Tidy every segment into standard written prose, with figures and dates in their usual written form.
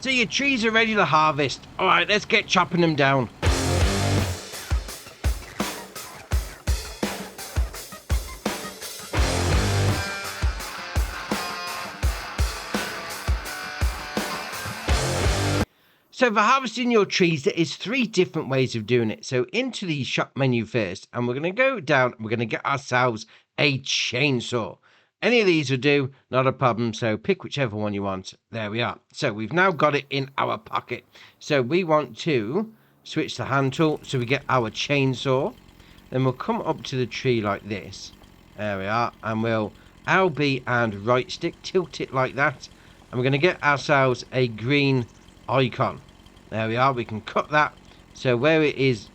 So your trees are ready to harvest. Alright, let's get chopping them down. So for harvesting your trees, there is 3 different ways of doing it. So into the shop menu first, and we're going to go down and we're going to get ourselves a chainsaw. Any of these will do, not a problem. So pick whichever one you want. There we are. So we've now got it in our pocket. So we want to switch the hand tool so we get our chainsaw. Then we'll come up to the tree like this. There we are. And we'll LB and right stick, tilt it like that. And we're going to get ourselves a green icon. There we are. We can cut that. So where it is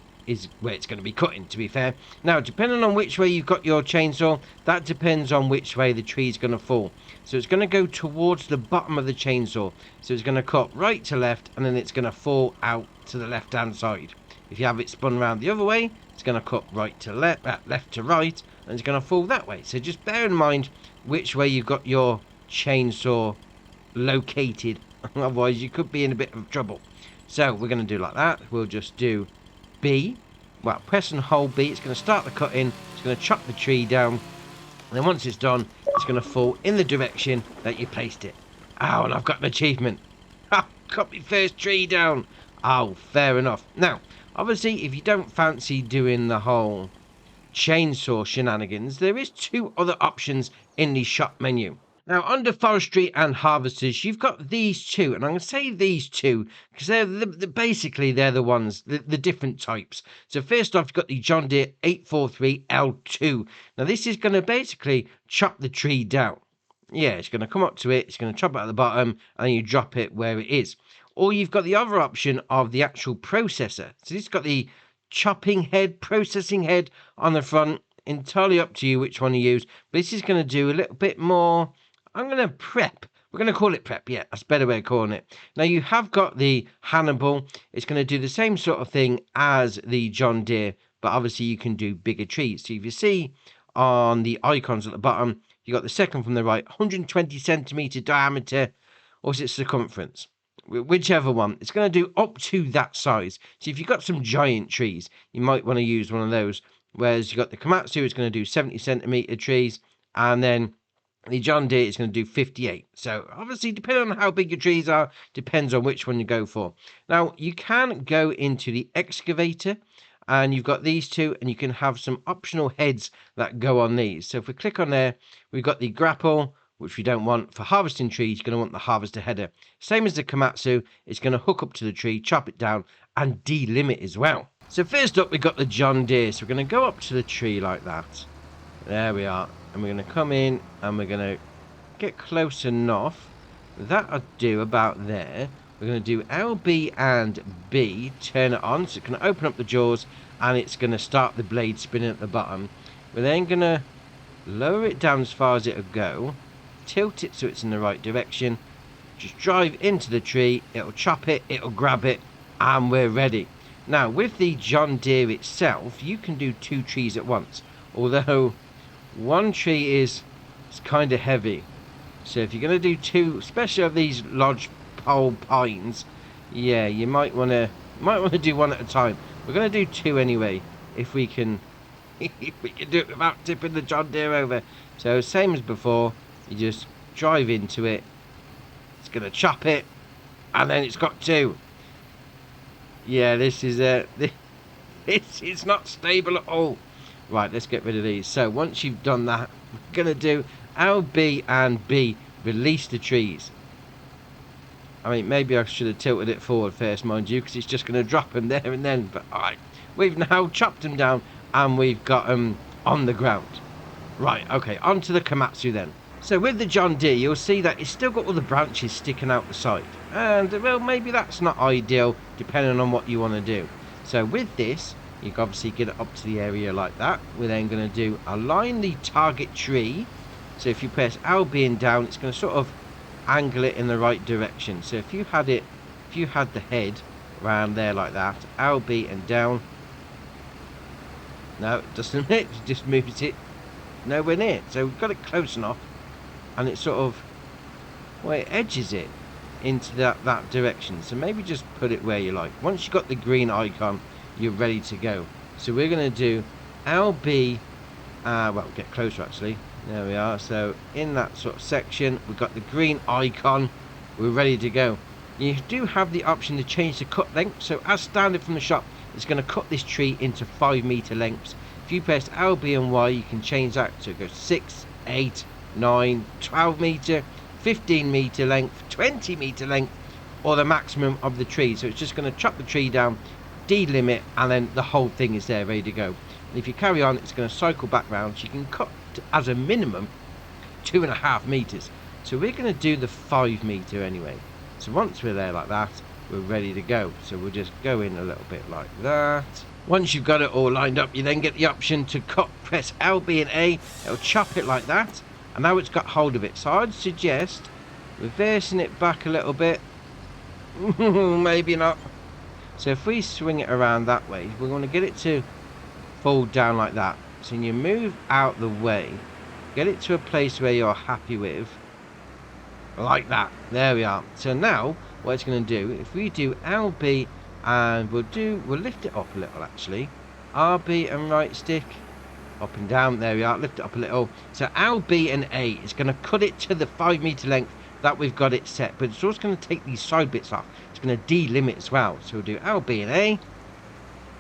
where it's going to be cutting, to be fair. Now, depending on which way you've got your chainsaw, that depends on which way the tree is going to fall. So it's going to go towards the bottom of the chainsaw. So it's going to cut right to left, and then it's going to fall out to the left-hand side. If you have it spun around the other way, it's going to cut right to left, left to right, and it's going to fall that way. So just bear in mind which way you've got your chainsaw located. Otherwise, you could be in a bit of trouble. So we're going to do like that. We'll just do B. Well, press and hold B. It's going to start the cutting. It's going to chop the tree down. And then once it's done, it's going to fall in the direction that you placed it. Oh, and I've got an achievement. I've got my first tree down. Oh, fair enough. Now, obviously, if you don't fancy doing the whole chainsaw shenanigans, there is 2 other options in the shop menu. Now, under forestry and harvesters, you've got these 2, and I'm going to say these 2 because they're basically they're the ones, the different types. So first off, you've got the John Deere 843L2. Now, this is going to basically chop the tree down. Yeah, it's going to come up to it, it's going to chop it at the bottom, and then you drop it where it is. Or you've got the other option of the actual processor. So this has got the chopping head, processing head on the front. Entirely up to you which one you use. But this is going to do a little bit more. I'm going to prep. We're going to call it prep. Yeah, that's a better way of calling it. Now, you have got the Hannibal. It's going to do the same sort of thing as the John Deere, but obviously you can do bigger trees. So if you see on the icons at the bottom, you got the second from the right, 120 centimeter diameter, or is it circumference? Whichever one. It's going to do up to that size. So if you've got some giant trees, you might want to use one of those. Whereas you've got the Komatsu, it's going to do 70 centimeter trees, and then the John Deere is going to do 58. So obviously, depending on how big your trees are, depends on which one you go for. Now, you can go into the excavator, and you've got these 2, and you can have some optional heads that go on these. So if we click on there, we've got the grapple, which we don't want. For harvesting trees, you're going to want the harvester header. Same as the Komatsu, it's going to hook up to the tree, chop it down, and delimit as well. So first up, we've got the John Deere. So we're going to go up to the tree like that. There we are. And we're going to come in and we're going to get close enough. That'll do about there. We're going to do LB and B, turn it on. So it's going to open up the jaws and it's going to start the blade spinning at the bottom. We're then going to lower it down as far as it'll go. Tilt it so it's in the right direction. Just drive into the tree. It'll chop it, it'll grab it, and we're ready. Now, with the John Deere itself, you can do 2 trees at once. Although one tree is kind of heavy, so if you're going to do 2, especially of these lodge pole pines, yeah, you might want to do 1 at a time. We're going to do 2 anyway, if we can do it without tipping the John Deere over. So same as before, you just drive into it. It's going to chop it, and then it's got 2. Yeah, this is it's not stable at all. Right, let's get rid of these. So once you've done that, we're going to do LB and B, release the trees. I mean, maybe I should have tilted it forward first, mind you, because it's just going to drop them there and then. But alright, we've now chopped them down and we've got them on the ground. Right, okay, onto the Komatsu then. So with the John Deere, you'll see that it's still got all the branches sticking out the side. And, well, maybe that's not ideal, depending on what you want to do. So with this, you can obviously get it up to the area like that. We're then going to do align the target tree. So if you press LB and down, it's going to sort of angle it in the right direction. So if you had the head around there like that, LB and down. No, it doesn't. It just moves it nowhere near. So we've got it close enough, and it sort of, well, it edges it. into that direction. So maybe just put it where you like. Once you've got the green icon, you're ready to go. So we're going to do LB, well, get closer actually. There we are. So in that sort of section, we've got the green icon. We're ready to go. You do have the option to change the cut length. So as standard from the shop, it's going to cut this tree into 5 meter lengths. If you press LB and Y, you can change that to go 6, 8, 9, 12 meter, 15 meter length, 20 meter length, or the maximum of the tree. So it's just going to chop the tree down, delimit, and then the whole thing is there ready to go. And if you carry on, it's going to cycle back round. So you can cut as a minimum 2.5 meters. So we're going to do the 5 meter anyway. So once we're there like that, we're ready to go. So we'll just go in a little bit like that. Once you've got it all lined up, you then get the option to cut. Press LB and A. It'll chop it like that. And now it's got hold of it. So I'd suggest reversing it back a little bit. Maybe not. So if we swing it around that way, we're going to get it to fold down like that. So you move out the way, get it to a place where you're happy with, like that. There we are. So now what it's going to do, if we do LB and we'll lift it up a little actually, RB and right stick, up and down, there we are, lift it up a little. So LB and A is going to cut it to the 5 meter length that we've got it set, but it's also going to take these side bits off. It's going to delimit as well. So we'll do LB and A.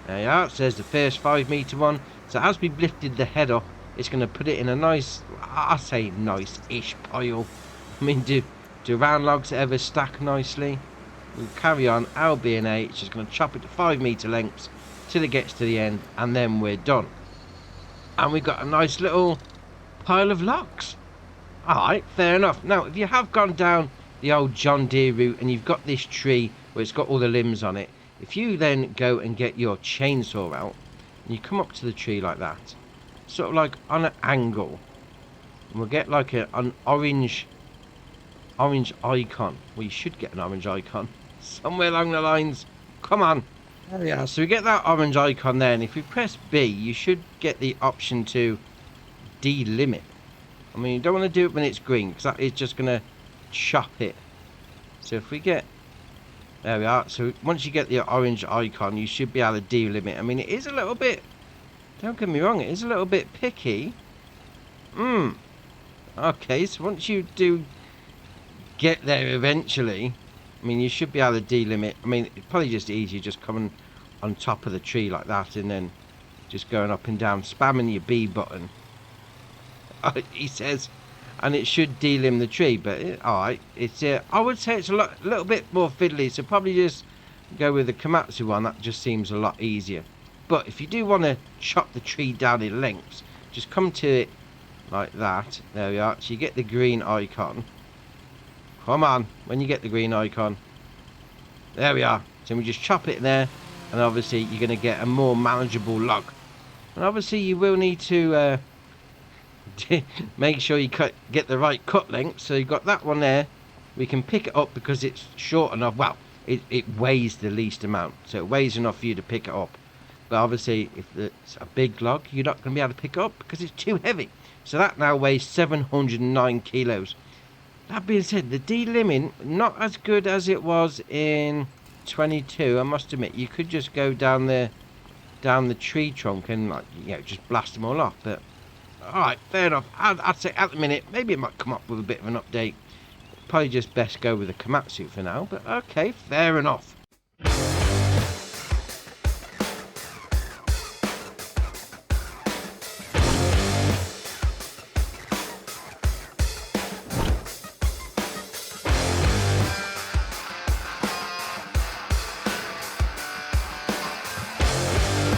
There you are. So there's the first 5 meter one. So as we've lifted the head up, it's going to put it in a nice, I say nice-ish pile. I mean, do round logs ever stack nicely? We'll carry on LB and A. It's just going to chop it to 5 meter lengths till it gets to the end, and then we're done. And we've got a nice little pile of logs. Alright, fair enough. Now, if you have gone down the old John Deere route and you've got this tree where it's got all the limbs on it, if you then go and get your chainsaw out and you come up to the tree like that, sort of like on an angle, and we'll get like an orange icon. Well, you should get an orange icon somewhere along the lines. Come on. There we are. So we get that orange icon there, and if we press B, you should get the option to delimit. I mean, you don't want to do it when it's green, because that is just going to chop it. So if we get, there we are. So once you get the orange icon, you should be able to delimit. I mean, it is a little bit, don't get me wrong, it is a little bit picky. Okay, so once you do get there eventually, I mean, you should be able to delimit. I mean, it's probably just easier just coming on top of the tree like that and then just going up and down, spamming your B button. He says, and it should delim the tree. But alright, it's I would say it's a little bit more fiddly, so probably just go with the Komatsu one. That just seems a lot easier. But if you do want to chop the tree down in lengths, just come to it like that. There we are. So you get the green icon. Come on, when you get the green icon. There we are. So we just chop it there, and obviously you're going to get a more manageable log. And obviously you will need to make sure you get the right cut length. So you've got that one there. We can pick it up because it's short enough. Well, it weighs the least amount, so it weighs enough for you to pick it up. But obviously if it's a big log, you're not going to be able to pick it up because it's too heavy. So that now weighs 709 kilos. That being said, the deliming, not as good as it was in 22. I must admit, you could just go down the tree trunk and, like, you know, just blast them all off. But alright, fair enough. I'd say at the minute, maybe it might come up with a bit of an update. Probably just best go with the Komatsu for now. But okay, fair enough.